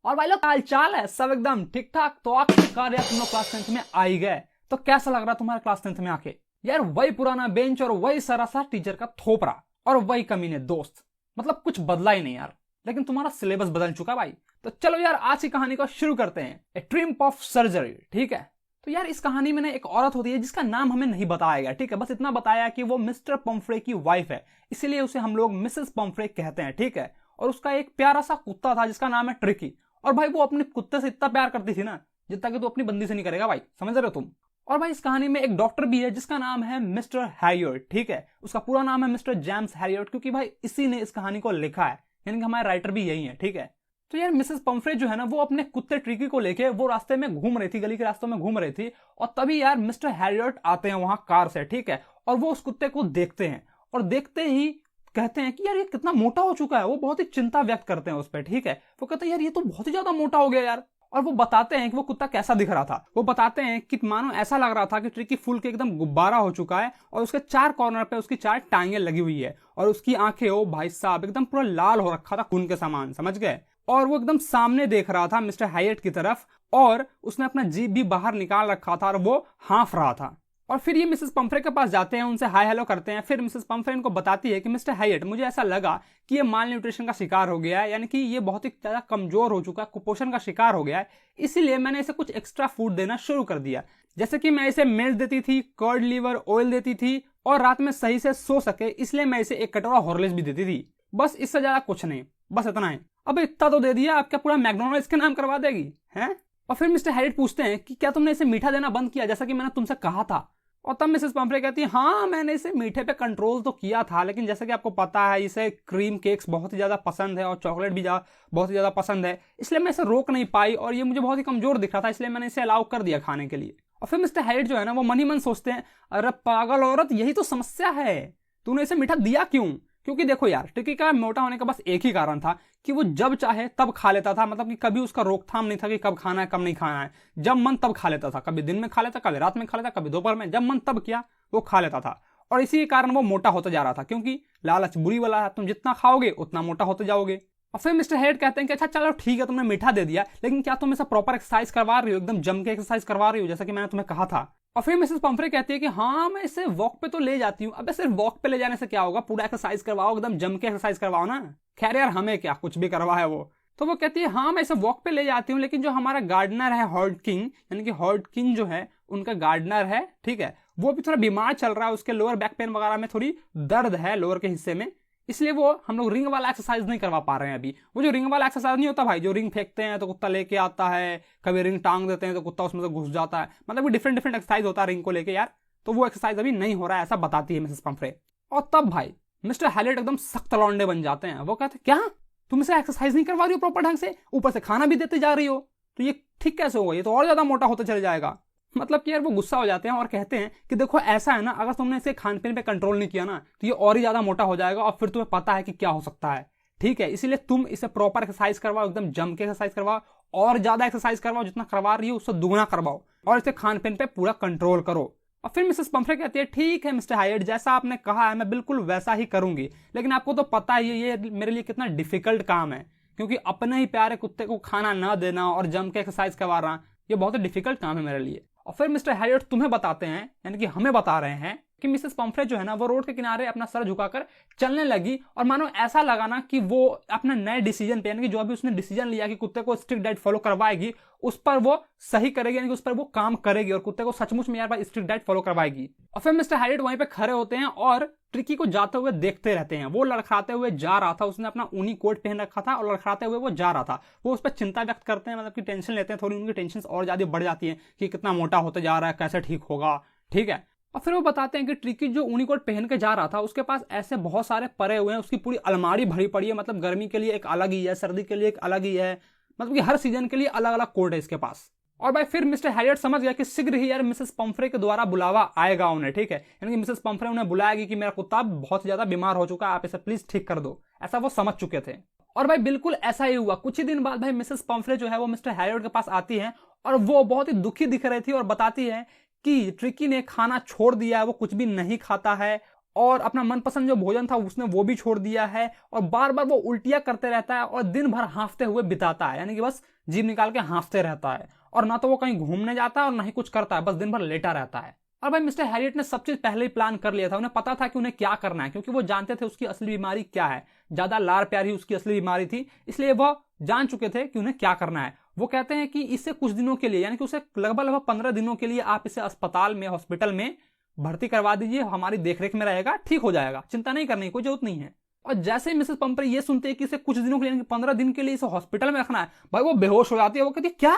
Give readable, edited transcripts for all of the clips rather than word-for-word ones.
और भाई लोग हाल चाल है सब एकदम ठीक ठाक। तो आखिरकार यार तुम लोग क्लास 10th में आ ही गए, तो कैसा लग रहा तुम्हारा क्लास 10th में आके? यार वही पुराना बेंच और वही सरासा टीचर का थोपरा और वही कमीने दोस्त, मतलब कुछ बदला ही नहीं यार। लेकिन तुम्हारा सिलेबस बदल चुका भाई। तो चलो यार आज की कहानी को शुरू करते हैं, ए ट्रिम्प ऑफ सर्जरी। ठीक है, तो यार इस कहानी में ना एक औरत होती है जिसका नाम हमें नहीं बताया गया। ठीक है, बस इतना बताया कि वो मिस्टर पम्फ्रे की वाइफ है, इसीलिए उसे हम लोग मिसेस पम्फ्रे कहते हैं। ठीक है, और उसका एक प्यारा सा कुत्ता था जिसका नाम है ट्रिकी। और भाई वो अपने कुत्ते से इतना प्यार करती थी ना जितना कि तू अपनी बंदी से नहीं करेगा भाई, समझ रहे हो तुम। और भाई इस कहानी में एक डॉक्टर भी है जिसका नाम है मिस्टर हैरियट। ठीक है, उसका पूरा नाम है मिस्टर जेम्स हैरियट, क्योंकि भाई इसी ने इस कहानी को लिखा है, यानी कि हमारे राइटर भी यही है। ठीक है, तो यार मिसेस पम्फ्रे जो है ना वो अपने कुत्ते ट्रिकी को लेके वो रास्ते में घूम रही थी, गली के रास्तों में घूम रही थी, और तभी यार मिस्टर हैरियट आते हैं वहां कार से। ठीक है, और वो उस कुत्ते को देखते हैं और देखते ही कहते हैं कि यार ये कितना मोटा हो चुका है। वो बहुत ही चिंता व्यक्त करते हैं उस पर। ठीक है, वो कहते हैं यार ये तो बहुत ही ज्यादा मोटा हो गया यार। और वो बताते हैं कि वो कुत्ता कैसा दिख रहा था। वो बताते हैं कि मानो ऐसा लग रहा था कि ट्रिकी फूल के एकदम गुब्बारा हो चुका है और उसके चार कॉर्नर पे उसकी चार टांगें लगी हुई है, और उसकी आंखें ओ भाई साहब एकदम पूरा लाल हो रखा था खून के समान, समझ गए। और वो एकदम सामने देख रहा था मिस्टर हैरियट की तरफ, और उसने अपना जीभ भी बाहर निकाल रखा था और वो हाँफ रहा था। और फिर ये मिसेस पम्फ्रे के पास जाते हैं, उनसे हाय हेलो करते हैं। फिर मिसेस पम्फ्रे इनको बताती है कि मिस्टर हैरियट मुझे ऐसा लगा कि ये माल न्यूट्रिशन का शिकार हो गया है, यानी कि ये बहुत ही ज्यादा कमजोर हो चुका है, कुपोषण का शिकार हो गया है, इसीलिए मैंने इसे कुछ एक्स्ट्रा फूड देना शुरू कर दिया। जैसे कि मैं इसे मिल्क देती थी, कर्ड लीवर ऑयल देती थी, और रात में सही से सो सके इसलिए मैं इसे एक कटोरा हॉर्लिक्स भी देती थी। बस इससे ज्यादा कुछ नहीं, बस इतना है। अब इतना तो दे दिया, आप क्या पूरा मैकडोनल्ड्स के नाम करवा देगी हैं? और फिर मिस्टर हैरियट पूछते हैं कि क्या तुमने इसे मीठा देना बंद किया जैसा कि मैंने तुमसे कहा था? और तब मिसेस पम्फ्रे कहती है हाँ मैंने इसे मीठे पे कंट्रोल तो किया था, लेकिन जैसा कि आपको पता है इसे क्रीम केक्स बहुत ही ज्यादा पसंद है और चॉकलेट भी बहुत ही ज्यादा पसंद है, इसलिए मैं इसे रोक नहीं पाई, और ये मुझे बहुत ही कमजोर दिख रहा था इसलिए मैंने इसे अलाउ कर दिया खाने के लिए। और फिर मिस्टर हैरियट जो है ना वो मन ही मन सोचते हैं अरे पागल औरत, यही तो समस्या है, तूने इसे मीठा दिया क्यों? क्योंकि देखो यार ट्रिकी का मोटा होने का बस एक ही कारण था कि वो जब चाहे तब खा लेता था, मतलब कि कभी उसका रोकथाम नहीं था कि कब खाना है कब नहीं खाना है। जब मन तब खा लेता था, कभी दिन में खा लेता, कभी रात में खा लेता, कभी दोपहर में, जब मन तब किया वो खा लेता था। और इसी के कारण वो मोटा होता जा रहा था, क्योंकि लालच बुरी वाला है, तुम जितना खाओगे उतना मोटा होते जाओगे। और फिर मिस्टर हैरियट कहते हैं कि अच्छा चलो ठीक है तुमने मीठा दे दिया, लेकिन क्या तुम ऐसा प्रॉपर एक्सरसाइज करवा रही हो, एकदम जम के एक्सरसाइज करवा रही हो जैसा कि मैंने तुम्हें कहा था? और फिर मिसेस पम्फ्रे कहती है कि हाँ मैं इसे वॉक पे तो ले जाती हूँ। अब सिर्फ वॉक पे ले जाने से क्या होगा, पूरा एक्सरसाइज करवाओ, एकदम जम के एक्सरसाइज करवाओ ना। खैर यार हमें क्या, कुछ भी करवा है वो। तो वो कहती है हाँ मैं इसे वॉक पे ले जाती हूँ, लेकिन जो हमारा गार्डनर है हॉर्ड किंग, यानी कि हॉर्ड किंग जो है उनका गार्डनर है, ठीक है, वो भी थोड़ा बीमार चल रहा है, उसके लोअर बैक पेन वगैरह में थोड़ी दर्द है लोअर के हिस्से में, इसलिए वो हम लोग रिंग वाला एक्सरसाइज नहीं करवा पा रहे हैं अभी। वो जो रिंग वाला एक्सरसाइज नहीं होता भाई, जो रिंग फेंकते हैं तो कुत्ता लेके आता है, कभी रिंग टांग देते हैं तो कुत्ता उसमें से घुस जाता है, मतलब डिफरेंट डिफरेंट एक्सरसाइज होता है रिंग को लेके यार, तो वो एक्सरसाइज अभी नहीं हो रहा है, ऐसा बताती है मिसेस पम्फ्रे। और तब भाई मिस्टर हैरियट एकदम सख्त लौंडे बन जाते हैं। वो कहते हैं क्या तुम इसे एक्सरसाइज नहीं करवा रही हो प्रॉपर ढंग से, ऊपर से खाना भी देते जा रही हो, तो ये ठीक कैसे होगा, ये तो और ज्यादा मोटा होता चले जाएगा। मतलब कि यार वो गुस्सा हो जाते हैं और कहते हैं कि देखो ऐसा है ना, अगर तुमने इसे खान पीन पे कंट्रोल नहीं किया ना तो ये और ही ज्यादा मोटा हो जाएगा, और फिर तुम्हें पता है कि क्या हो सकता है। ठीक है, इसीलिए तुम इसे प्रॉपर एक्सरसाइज करवाओ, एकदम जम के एक्सरसाइज करवाओ, और ज्यादा एक्सरसाइज करवाओ, जितना करवा रही हो उससे दुगना करवाओ, और इसे खान पीन पे पूरा कंट्रोल करो। और फिर मिसेस पम्फ्रे कहती है ठीक है मिस्टर हैरियट, जैसा आपने कहा है मैं बिल्कुल वैसा ही करूंगी, लेकिन आपको तो पता ही है ये मेरे लिए कितना डिफिकल्ट काम है, क्योंकि अपने ही प्यारे कुत्ते को खाना ना देना और जम के एक्सरसाइज करवाना ये बहुत ही डिफिकल्ट काम है मेरे लिए। और फिर मिस्टर हैरियट तुम्हें बताते हैं, यानी कि हमें बता रहे हैं कि मिसेस पम्फ्रे जो है ना वो रोड के किनारे अपना सर झुकाकर चलने लगी, और मानो ऐसा लगा ना कि वो अपने नए डिसीजन पे, यानी कि जो अभी उसने डिसीजन लिया कि कुत्ते को स्ट्रिक्ट डाइट फॉलो करवाएगी उस पर वो सही करेगी, यानी कि उस पर वो काम करेगी और कुत्ते को सचमुच में यार भाई स्ट्रिक्ट डाइट फॉलो करवाएगी। और फिर मिस्टर हैरियट वहीं पे खड़े होते हैं और ट्रिकी को जाते हुए देखते रहते हैं। वो लड़खड़ाते हुए जा रहा था, उसने अपना ऊनी कोट पहन रखा था और लड़खड़ाते हुए वो जा रहा था। वो उस पर चिंता व्यक्त करते हैं, मतलब कि टेंशन लेते हैं, थोड़ी उनकी टेंशन और ज्यादा बढ़ जाती है कि कितना मोटा होता जा रहा है, कैसे ठीक होगा। ठीक है, और फिर वो बताते हैं कि ट्रिकी जो ऊनी कोट पहन के जा रहा था उसके पास ऐसे बहुत सारे परे हुए हैं, उसकी पूरी अलमारी भरी पड़ी है, मतलब गर्मी के लिए एक अलग ही है, सर्दी के लिए एक अलग ही है, मतलब कि हर सीजन के लिए अलग अलग कोट है इसके पास। और भाई फिर मिस्टर हैरियट समझ गया कि शीघ्र ही यार मिसेस पम्फ्रे के द्वारा बुलावा आएगा उन्हें। ठीक है, यानी कि मिसेस पम्फ्रे उन्हें बुलाएगी कि मेरा कुत्ता बहुत ज्यादा बीमार हो चुका है, आप इसे प्लीज ठीक कर दो, ऐसा वो समझ चुके थे। और भाई बिल्कुल ऐसा ही हुआ। कुछ ही दिन बाद भाई मिसेस पम्फ्रे जो है वो मिस्टर हैरियट के पास आती है, और वो बहुत ही दुखी दिख रही थी और बताती है कि ट्रिकी ने खाना छोड़ दिया है, वो कुछ भी नहीं खाता है, और अपना मनपसंद जो भोजन था उसने वो भी छोड़ दिया है, और बार बार वो उल्टियां करते रहता है और दिन भर हाँफते हुए बिताता है, यानी कि बस जीभ निकाल के हाँफते रहता है। और ना तो वो कहीं घूमने जाता है और ना ही कुछ करता है, बस दिन भर लेटा रहता है। और भाई मिस्टर हैरियट ने सब चीज पहले ही प्लान कर लिया था, उन्हें पता था कि उन्हें क्या करना है, क्योंकि वो जानते थे उसकी असली बीमारी क्या है। ज्यादा लाड़ प्यार ही उसकी असली बीमारी थी, इसलिए वो जान चुके थे कि उन्हें क्या करना है। वो कहते हैं कि इससे कुछ दिनों के लिए, यानी कि उसे लगभग 15 दिनों के लिए आप इसे अस्पताल में, हॉस्पिटल में भर्ती करवा दीजिए, हमारी देखरेख में रहेगा, ठीक हो जाएगा, चिंता नहीं करने की कोई जरूरत नहीं है। और जैसे ही मिसेस पंपरी ये सुनते हैं कि इसे कुछ दिनों के लिए, यानी कि 15 दिन के लिए इसे हॉस्पिटल में रखना है, भाई वो बेहोश हो जाती है। वो कहती है क्या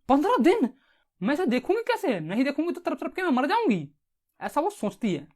15 दिन, मैं इसे देखूंगी कैसे, नहीं देखूंगी तो तरफ तरफ के मैं मर जाऊंगी, ऐसा वो सोचती है।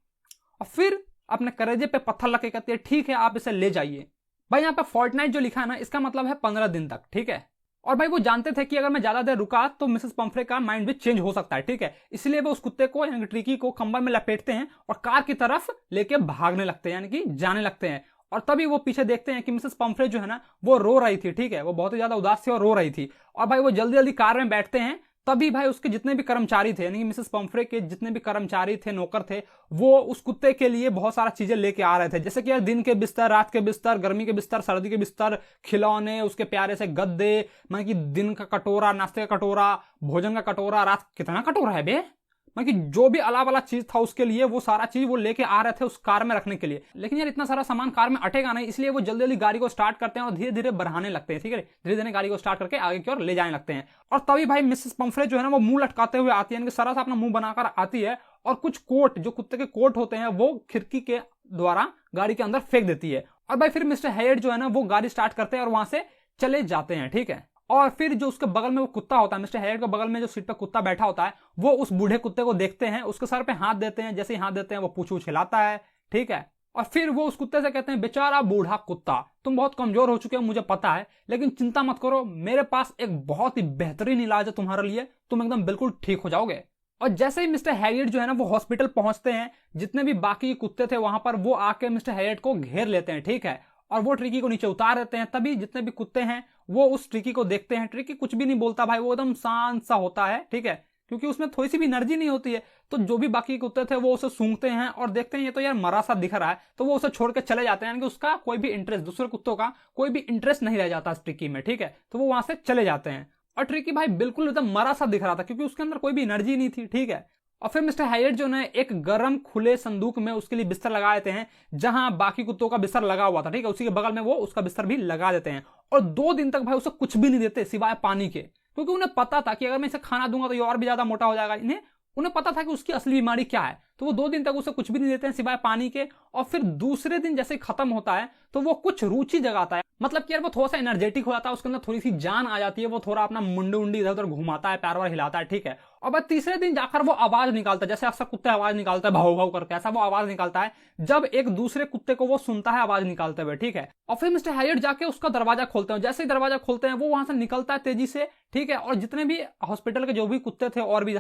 और फिर अपने करेजे पे पत्थर लगे कहती है ठीक है आप इसे ले जाइए। भाई यहाँ पे फोर्टनाइट जो लिखा है ना, इसका मतलब है 15 दिन तक, ठीक है। और भाई वो जानते थे कि अगर मैं ज्यादा देर रुका तो मिसेस पंफ्रे का माइंड भी चेंज हो सकता है, ठीक है। इसलिए वो उस कुत्ते को, यानी कि ट्रिकी को, कंबल में लपेटते हैं और कार की तरफ लेके भागने लगते हैं, यानी कि जाने लगते हैं। और तभी वो पीछे देखते हैं कि मिसेस पंफ्रे जो है ना वो रो रही थी, ठीक है, वो बहुत ही ज्यादा उदास थी और रो रही थी। और भाई वो जल्दी जल्दी कार में बैठते हैं। तभी भाई उसके जितने भी कर्मचारी थे, यानी कि मिसेस पंफ्रे के जितने भी कर्मचारी थे, नौकर थे, वो उस कुत्ते के लिए बहुत सारा चीजें लेके आ रहे थे, जैसे कि यार दिन के बिस्तर, रात के बिस्तर, गर्मी के बिस्तर, सर्दी के बिस्तर, खिलौने, उसके प्यारे से गद्दे, मतलब कि दिन का कटोरा, नाश्ते का कटोरा, भोजन का कटोरा, रात कितना कटोरा है बे, मतलब कि जो भी अलग अलग चीज था उसके लिए, वो सारा चीज वो लेके आ रहे थे उस कार में रखने के लिए। लेकिन यार इतना सारा सामान कार में अटेगा नहीं, इसलिए वो जल्दी जल्दी गाड़ी को स्टार्ट करते हैं और धीरे धीरे बढ़ाने लगते हैं, ठीक है, धीरे धीरे गाड़ी को स्टार्ट करके आगे की ओर ले जाने लगते हैं। और तभी भाई मिसेस पंफ्रे जो है ना वो मुंह लटकाते हुए आती है, यानी कि सारा सा अपना मुंह बनाकर आती है और कुछ कोट, जो कुत्ते के कोट होते हैं, वो खिड़की के द्वारा गाड़ी के अंदर फेंक देती है। और भाई फिर मिस्टर हैरियट जो है ना वो गाड़ी स्टार्ट करते हैं और वहां से चले जाते हैं, ठीक है। और फिर जो उसके बगल में वो कुत्ता होता है, मिस्टर हैरियट के बगल में जो सीट पे कुत्ता बैठा होता है, वो उस बूढ़े कुत्ते को देखते हैं, उसके सर पे हाथ देते हैं, जैसे ही हाथ देते हैं वो पूछ वूछ हिलाता है, ठीक है। और फिर वो उस कुत्ते से कहते हैं बेचारा बूढ़ा कुत्ता, तुम बहुत कमजोर हो चुके हो मुझे पता है, लेकिन चिंता मत करो, मेरे पास एक बहुत ही बेहतरीन इलाज है तुम्हारे लिए, तुम एकदम बिल्कुल ठीक हो जाओगे। और जैसे ही मिस्टर हैरियट जो है ना वो हॉस्पिटल पहुंचते हैं, जितने भी बाकी कुत्ते थे वहां पर, वो आके मिस्टर हैरियट को घेर लेते हैं, ठीक है, और वो ट्रिकी को नीचे उतार देते हैं। तभी जितने भी कुत्ते हैं वो उस ट्रिकी को देखते हैं, ट्रिकी कुछ भी नहीं बोलता भाई, वो एकदम शांत सा होता है, ठीक है, क्योंकि उसमें थोड़ी सी भी एनर्जी नहीं होती है। तो जो भी बाकी कुत्ते थे वो उसे सूंघते हैं और देखते हैं ये तो यार मरा सा दिख रहा है, तो वो उसे छोड़ के चले जाते हैं, यानी कि उसका कोई भी इंटरेस्ट, दूसरे कुत्तों का कोई भी इंटरेस्ट नहीं रह जाता इस ट्रिकी में, ठीक है, तो वो वहां से चले जाते हैं। और ट्रिकी भाई बिल्कुल एकदम मरा सा दिख रहा था, क्योंकि उसके अंदर कोई भी एनर्जी नहीं थी, ठीक है। और फिर मिस्टर हैरियट जो है एक गर्म खुले संदूक में उसके लिए बिस्तर लगा देते हैं, जहां बाकी कुत्तों का बिस्तर लगा हुआ था, ठीक है, उसी के बगल में वो उसका बिस्तर भी लगा देते हैं। और 2 दिन तक भाई उसे कुछ भी नहीं देते सिवाय पानी के, क्योंकि उन्हें पता था कि अगर मैं इसे खाना दूंगा तो ये और भी ज्यादा मोटा हो जाएगा। उन्हें पता था कि उसकी असली बीमारी क्या है, तो वो 2 दिन तक उसे कुछ भी नहीं देते हैं सिवाय पानी के। और फिर दूसरे दिन जैसे खत्म होता है तो वो कुछ रुचि जगाता है, मतलब कि यार वो थोड़ा सा एनर्जेटिक हो जाता है, उसके अंदर थोड़ी सी जान आ जाती है, वो थोड़ा अपना मुंडी उंडी इधर उधर घुमाता है, पैर वार हिलाता है, ठीक है। और बस तीसरे दिन जाकर वो आवाज निकालता है, जैसे अक्सर कुत्ते आवाज निकालता है भाव भाव करके, ऐसा वो आवाज निकालता है जब एक दूसरे कुत्ते को वो सुनता है आवाज निकालते हुए, ठीक है। और फिर मिस्टर हैरियट जाके उसका दरवाजा खोलते हैं, जैसे ही दरवाजा खोलते हैं वो वहां से निकलता है तेजी से, ठीक है, और जितने भी हॉस्पिटल के जो भी कुत्ते थे और भी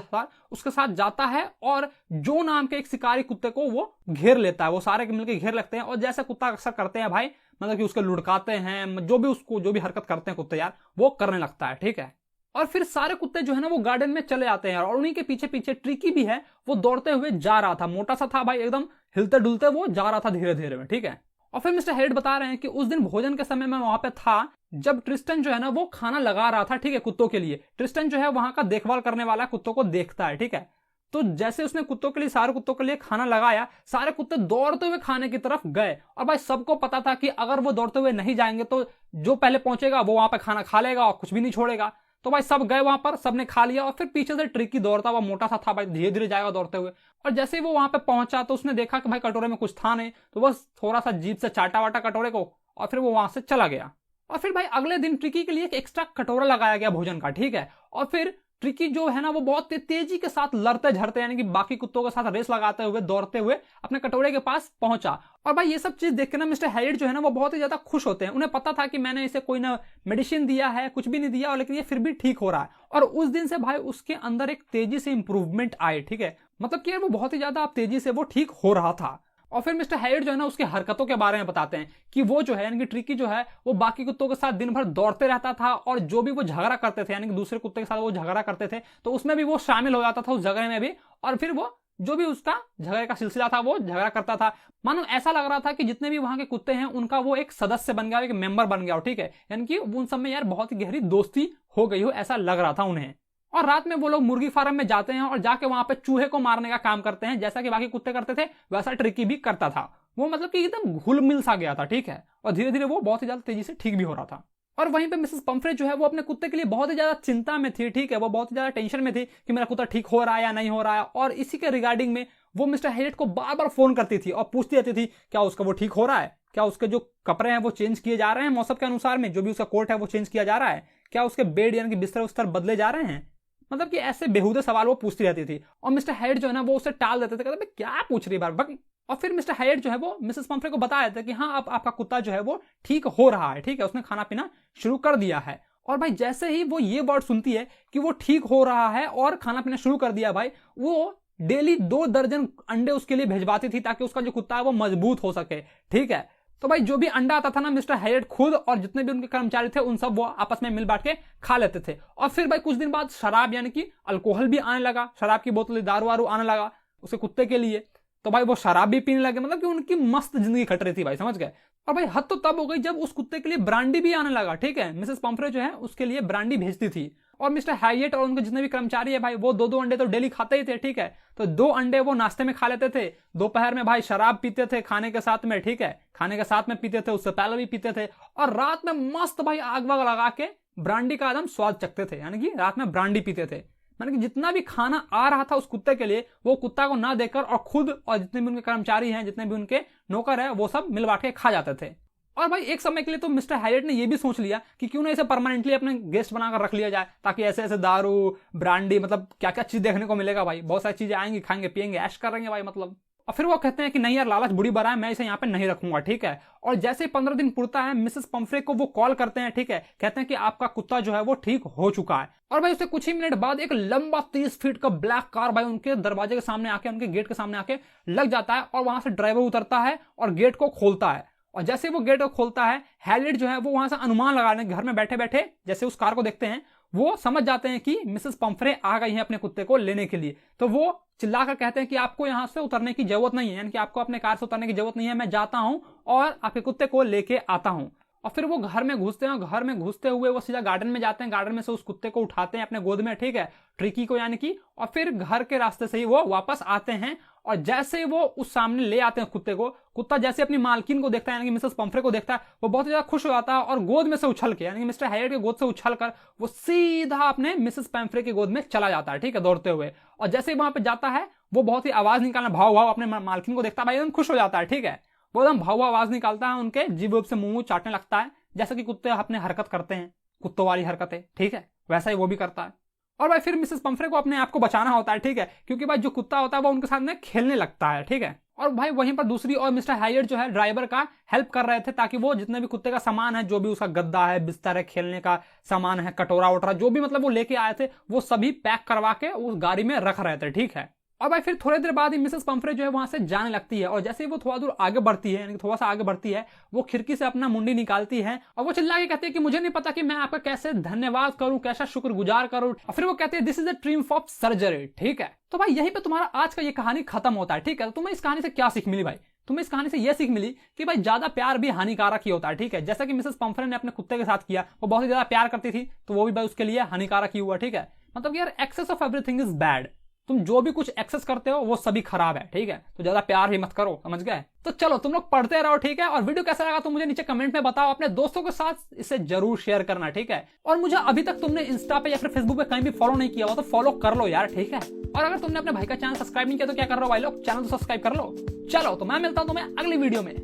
उसके साथ जाता है और जो नाम के एक शिकारी कुत्ते को वो घेर लेता है, वो सारे मिलकर घेर लगते हैं। और जैसे कुत्ता अक्सर करते हैं भाई, मतलब कि उसके लुढ़काते हैं, जो भी हरकत करते हैं कुत्ते यार, वो करने लगता है, ठीक है। और फिर सारे कुत्ते जो है ना वो गार्डन में चले आते हैं और उन्हीं के पीछे पीछे ट्रिकी भी है, वो दौड़ते हुए जा रहा था, मोटा सा था भाई, एकदम हिलते डुलते वो जा रहा था धीरे धीरे में, ठीक है। और फिर मिस्टर हैरियट बता रहे हैं कि उस दिन भोजन के समय में वहां पे था जब ट्रिस्टन जो है ना वो खाना लगा रहा था, ठीक है, कुत्तों के लिए। ट्रिस्टन जो है वहां का देखभाल करने वाला कुत्तों को देखता है, ठीक है। तो जैसे उसने कुत्तों के लिए, सारे कुत्तों के लिए खाना लगाया, सारे कुत्ते दौड़ते हुए खाने की तरफ गए। और भाई सबको पता था कि अगर वो दौड़ते हुए नहीं जाएंगे तो जो पहले पहुंचेगा वो वहां पे खाना खा लेगा और कुछ भी नहीं छोड़ेगा। तो भाई सब गए वहां पर, सबने खा लिया। और फिर पीछे से ट्रिकी दौड़ता हुआ, मोटा सा था भाई, धीरे धीरे जाएगा दौड़ते हुए। और जैसे ही वो वहां पे पहुंचा तो उसने देखा कि भाई कटोरे में कुछ था नहीं, तो बस थोड़ा सा जीभ से चाटा वाटा कटोरे को और फिर वो वहां से चला गया। और फिर भाई अगले दिन ट्रिकी के लिए एक एक्स्ट्रा कटोरा लगाया गया भोजन का, ठीक है। और फिर ट्रिकी जो है ना वो बहुत तेजी के साथ लड़ते झड़ते, यानी कि बाकी कुत्तों के साथ रेस लगाते हुए, दौड़ते हुए अपने कटोरे के पास पहुंचा। और भाई ये सब चीज देख के ना मिस्टर हैरियट जो है ना वो बहुत ही ज्यादा खुश होते हैं। उन्हें पता था कि मैंने इसे कोई ना मेडिसिन दिया है, कुछ भी नहीं दिया, लेकिन ये फिर भी ठीक हो रहा है। और उस दिन से भाई उसके अंदर एक तेजी से इंप्रूवमेंट आए, ठीक है, मतलब कि यार वो बहुत ही ज्यादा तेजी से वो ठीक हो रहा था। और फिर मिस्टर हैरियट जो है ना उसकी हरकतों के बारे में बताते हैं कि वो जो है, यानी कि ट्रिकी जो है, वो बाकी कुत्तों के साथ दिन भर दौड़ते रहता था और जो भी वो झगड़ा करते थे, यानी कि दूसरे कुत्ते के साथ वो झगड़ा करते थे, तो उसमें भी वो शामिल हो जाता था उस झगड़े में भी, और फिर वो जो भी उसका झगड़े का सिलसिला था वो झगड़ा करता था। मानो ऐसा लग रहा था कि जितने भी वहां के कुत्ते हैं उनका वो एक सदस्य बन गया, एक मेंबर बन गया हो, ठीक है। यानी कि उन सब में यार बहुत ही गहरी दोस्ती हो गई हो, ऐसा लग रहा था उन्हें। और रात में वो लोग मुर्गी फार्म में जाते हैं और जाके वहां पे चूहे को मारने का काम करते हैं, जैसा कि बाकी कुत्ते करते थे वैसा ट्रिकी भी करता था वो। मतलब कि एकदम घुल मिल सा गया था, ठीक है। और धीरे धीरे वो बहुत ही ज्यादा तेजी से ठीक भी हो रहा था। और वहीं पे मिसेस पंफ्रे जो है वो अपने कुत्ते के लिए बहुत ही ज्यादा चिंता में थी, ठीक है। वो बहुत ही ज्यादा टेंशन में थी कि मेरा कुत्ता ठीक हो रहा है या नहीं हो रहा है। और इसी के रिगार्डिंग में वो मिस्टर हैरियट को बार बार फोन करती थी और पूछती रहती थी क्या उसका वो ठीक हो रहा है, क्या उसके जो कपड़े हैं वो चेंज किए जा रहे हैं मौसम के अनुसार में, जो भी उसका कोट है वो चेंज किया जा रहा है, क्या उसके बेड यानी कि बिस्तर उस्तर बदले जा रहे हैं। मतलब कि ऐसे बेहुदे सवाल वो पूछती रहती थी। और मिस्टर हैरियट जो है ना वो उसे टाल देते थे, कहते क्या पूछ रही बार। और फिर मिस्टर हैरियट जो है वो मिसेस पंफ्रे को बता देते कि हाँ अब आपका कुत्ता जो है वो ठीक हो रहा है, ठीक है, उसने खाना पीना शुरू कर दिया है। और भाई जैसे ही वो ये वर्ड सुनती है कि वो ठीक हो रहा है और खाना पीना शुरू कर दिया, भाई वो डेली 2 दर्जन अंडे उसके लिए भेजवाती थी ताकि उसका जो कुत्ता है वो मजबूत हो सके, ठीक है। तो भाई जो भी अंडा आता था ना मिस्टर हैरियट खुद और जितने भी उनके कर्मचारी थे उन सब वो आपस में मिल बांट के खा लेते थे। और फिर भाई कुछ दिन बाद शराब यानी कि अल्कोहल भी आने लगा, शराब की बोतल दारू वारू आने लगा उसके कुत्ते के लिए। तो भाई वो शराब भी पीने लगे, मतलब कि उनकी मस्त जिंदगी कट रही थी भाई, समझ गए। और भाई हद तो तब हो गई जब उस कुत्ते के लिए ब्रांडी भी आने लगा, ठीक है। मिसेस पंफ्रे जो है उसके लिए ब्रांडी भेजती थी। और मिस्टर हैरियट और उनके जितने भी कर्मचारी है भाई वो 2-2 अंडे तो डेली खाते ही थे, ठीक है। तो 2 अंडे वो नाश्ते में खा लेते थे, दोपहर में भाई शराब पीते थे खाने के साथ में, ठीक है, खाने के साथ में पीते थे, उससे पहले भी पीते थे। और रात में मस्त भाई आग वाग लगा के ब्रांडी का एकदम स्वाद चखते थे, यानी कि रात में ब्रांडी पीते थे। यानी कि जितना भी खाना आ रहा था उस कुत्ते के लिए वो कुत्ता को ना देकर और खुद और जितने भी उनके कर्मचारी हैं जितने भी उनके नौकर है वो सब मिल बांट के खा जाते थे। और भाई एक समय के लिए तो मिस्टर हैरियट ने ये भी सोच लिया कि क्यों ना इसे परमानेंटली अपने गेस्ट बनाकर रख लिया जाए, ताकि ऐसे ऐसे दारू ब्रांडी मतलब क्या क्या चीज देखने को मिलेगा भाई, बहुत सारी चीजें आएंगी, खाएंगे पियेंगे ऐश करेंगे भाई मतलब। और फिर वो कहते हैं कि नहीं यार लालच बुरी बला है, मैं इसे यहाँ पे नहीं रखूंगा, ठीक है। और जैसे 15 दिन पुरता है मिसेस पंफ्रे को वो कॉल करते हैं, ठीक है, कहते हैं कि आपका कुत्ता जो है वो ठीक हो चुका है। और भाई उससे कुछ ही मिनट बाद एक लंबा 30 फीट का ब्लैक कार भाई उनके दरवाजे के सामने आके उनके गेट के सामने आके लग जाता है। और वहां से ड्राइवर उतरता है और गेट को खोलता है। और जैसे वो गेट को खोलता है हैरियट जो है वो वहां से अनुमान लगाने घर में बैठे बैठे जैसे उस कार को देखते हैं वो समझ जाते हैं कि मिसेस पंफ्रे आ गई हैं अपने कुत्ते को लेने के लिए। तो वो चिल्लाकर कहते हैं कि आपको यहां से उतरने की जरूरत नहीं है, यानी कि आपको अपने कार से उतरने की जरूरत नहीं है, मैं जाता हूं और आपके कुत्ते को लेके आता हूं। और फिर वो घर में घुसते हैं और घर में घुसते हुए वो सीधा गार्डन में जाते हैं, गार्डन में से उस कुत्ते को उठाते हैं अपने गोद में, ठीक है, ट्रिकी को यानी कि। और फिर घर के रास्ते से ही वो वापस आते हैं। और जैसे वो उस सामने ले आते हैं कुत्ते को, कुत्ता जैसे अपनी मालकिन को देखता है यानी कि मिसेस पंफ्रे को देखता है वो बहुत ज्यादा खुश हो जाता है और गोद में से उछल के यानी कि मिस्टर हैरियट के गोद से उछल कर वो सीधा अपने मिसेस पंफ्रे के गोद में चला जाता है, ठीक है, दौड़ते हुए। और जैसे ही वहां पे जाता है वो बहुत ही आवाज निकालना भाव भाव अपने मालकिन को देखता है भाई, एकदम खुश हो जाता है, ठीक है। वो एकदम भाव आवाज निकालता है, उनके जीभ से मुंह चाटने लगता है जैसा कि कुत्ते अपने हरकत करते हैं, कुत्तों वाली हरकतें, ठीक है, वैसा ही वो भी करता है। और भाई फिर मिसेस पंफ्रे को अपने आप को बचाना होता है, ठीक है, क्योंकि भाई जो कुत्ता होता है वो उनके साथ में खेलने लगता है, ठीक है। और भाई वहीं पर दूसरी और मिस्टर हैरियट जो है ड्राइवर का हेल्प कर रहे थे ताकि वो जितने भी कुत्ते का सामान है, जो भी उसका गद्दा है, बिस्तर है, खेलने का सामान है, कटोरा वटोरा जो भी मतलब वो लेके आए थे वो सभी पैक करवा के उस गाड़ी में रख रहे थे, ठीक है। और भाई फिर थोड़ी देर बाद ही मिसेस पंफ्रे जो है वहां से जाने लगती है। और जैसे ही वो थोड़ा दूर आगे बढ़ती है यानी थोड़ा सा आगे बढ़ती है वो खिड़की से अपना मुंडी निकालती है और वो चिल्ला के कहती है कि मुझे नहीं पता कि मैं आपका कैसे धन्यवाद करूं, कैसा शुक्रगुजार करूं। और फिर वो कहती है this is the triumph of surgery, ठीक है। तो भाई यहीं पे तुम्हारा आज का ये कहानी खत्म होता है, ठीक है। तो तुम्हें इस कहानी से क्या सीख मिली भाई? तुम्हें इस कहानी से यह सीख मिली कि भाई ज्यादा प्यार भी हानिकारक ही होता है, ठीक है। जैसा कि मिसेस पंफ्रे ने अपने कुत्ते के साथ किया, वो बहुत ही ज्यादा प्यार करती थी तो वो भी भाई उसके लिए हानिकारक ही हुआ, ठीक है। मतलब यार excess of everything is bad, तुम जो भी कुछ एक्सेस करते हो वो सभी खराब है, ठीक है। तो ज्यादा प्यार भी मत करो, समझ गए। तो चलो तुम लोग पढ़ते रहो, ठीक है। और वीडियो कैसा लगा तो मुझे नीचे कमेंट में बताओ, अपने दोस्तों के साथ इसे जरूर शेयर करना, ठीक है। और मुझे अभी तक तुमने इंस्टा पे या फिर फेसबुक पे कहीं भी फॉलो नहीं किया हो तो फॉलो कर लो यार, ठीक है। और अगर तुमने अपने भाई का चैनल सब्सक्राइब नहीं किया तो क्या कर रहे हो भाई लोग, चैनल तो सब्सक्राइब कर लो। चलो तो मैं मिलता हूं तुम्हें अगली वीडियो में।